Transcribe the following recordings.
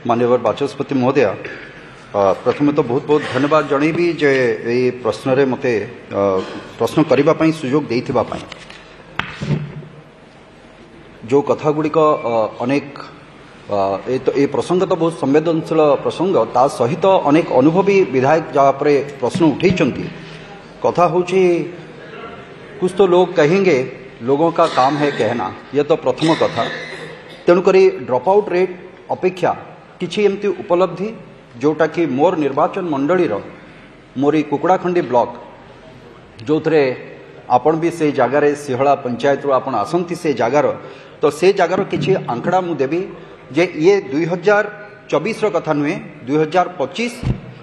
माननीय बाचस्पति महोदय, प्रथम तो बहुत बहुत धन्यवाद जनईबी जे ये प्रश्न रे मते प्रश्न करबा पई सुयोग देइथिबा पई। जो कथा गुड़िक अनेक ये प्रसंग तो बहुत संवेदनशील प्रसंग, ता सहित अनेक अनुभवी विधायक जहाँ पर प्रश्न उठेइचंती। कथा होची कुछ तो लोग कहेंगे लोगों का काम है कहना, यह तो प्रथम कथा। तेणुकरी ड्रॉप आउट रेट अपेक्षा किछि एमती उपलब्धि जोटा कि मोर निर्वाचन मंडली मोरी कुकुड़ाखंडी ब्लॉक जो थे आपण भी से जगार सिहला पंचायत रू आपण आसंती से जगार, तो से जगार किछि आंकड़ा मु देबी जे ये 2024 कथा नुहे, 2025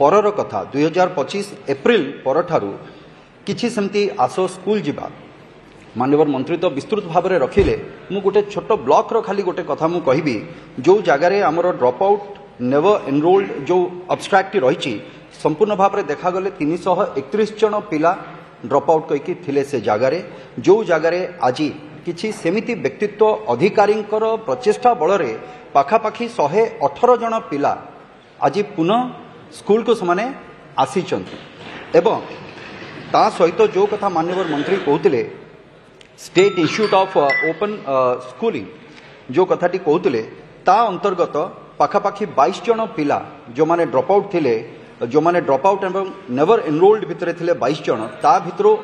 परर कथा। 2025 एप्रिल पर ठारू किछि सेमती आसो स्कूल जिबा। माननीय मंत्री तो विस्तृत भाव में रखिले, मु गोटे छोट ब्लॉक रो खाली गोटे कथा मु कहबी जो जगार आमर ड्रॉप आउट नेवर एनरोल्ड जो अब्स्ट्राक्ट रही संपूर्ण भाव में देखागले 331 जन पिला ड्रॉप आउट कहीकि थिले से जगार, जो जगार आज किछि सेमिति व्यक्तित्व अधिकारी प्रचेष्टा बल पाखापाखि 118 जन पिला आज पुनः स्कूल को समाने आसीचंती। एवं ता सहित जो कथा माननीय मंत्री कहते state institute of open schooling जो कथाटी कहते ता अंतर्गत पाखापाखि 22 जन पिला जो माने ड्रॉप आउट थिले, जो माने ड्रॉप आउट एवं नेवर एनरोल्ड भितर थिले 22 जन, ता भितरो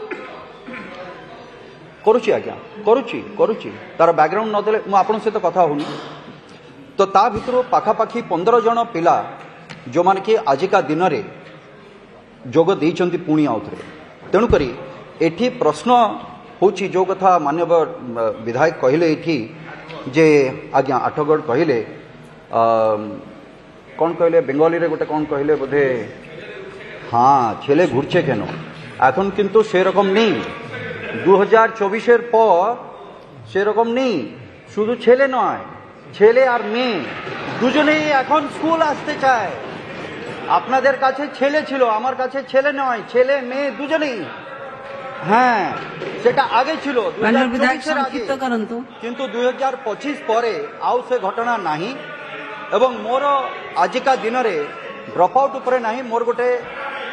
करुची आज्ञा करुची तार बैकग्राउंड नदेले मु आपन सहित कथा होनी, तो ता भितरो पाखापाखि 15 जन पिला जो माने कि आजिका दिन रे जोग देइचंती पुणी आउथरे। तेणु करी एठी प्रश्न होची जो कथा माननीय विधायक कहले एठी जे आज्ञा आठगढ़ कहले कौन कहले बेंगली रे गोटे कौन कहले बोधे हाँ छेले घुरछे केन एखन किन्तु से रकम नहीं। 2024 पर से रकम नहीं, शुधु छेले नय छेले और मेये दुजनेई एखन स्कूल आसते चाय। आपनादेर काछे छेले छिलो, आमार काछे छेले नय, छेले मेये दुजनेई। हाँ सेटा आगे छिलो 2024 आगे, किन्तु 2025 परे आउ से घटना नहीं। एवं मोर आजिका दिन रे ड्रॉप आउट उपरे नहीं, मोर गोटे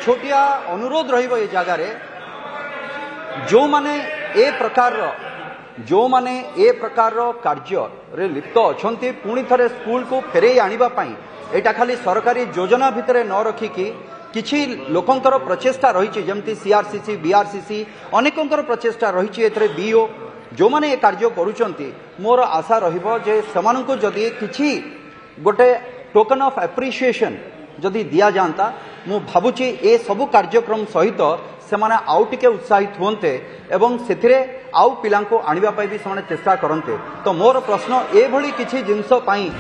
छोटिया अनुरोध रहिबो ए जगार जो माने ए प्रकार कार्य रे लिप्त अछंती पुणी थरे स्कूल को फेरे आनिबा पई एटा खाली सरकारी योजना भितरे न रखिकी किछि लोकंकर प्रचेष्टा रही जमती सीआरसीसी बीआरसीसी अनेकंकर प्रचेष्टा रही एथरे बीओ जो माने ए कार्य करूचंती। मोर आशा रहिबो जे समानंको जदी किछि गोटे टोकन ऑफ एप्रिसिएशन जदि दिया जाता, मु भावुची ए सबु कार्यक्रम सहित सेमाने आउ टिके उत्साहित होते एवं सेथिरे आउ पिलांको आनिबा पई भी सेमाने चेष्टा करन्ते। तो मोर प्रश्न ए भली किछि जिंस पई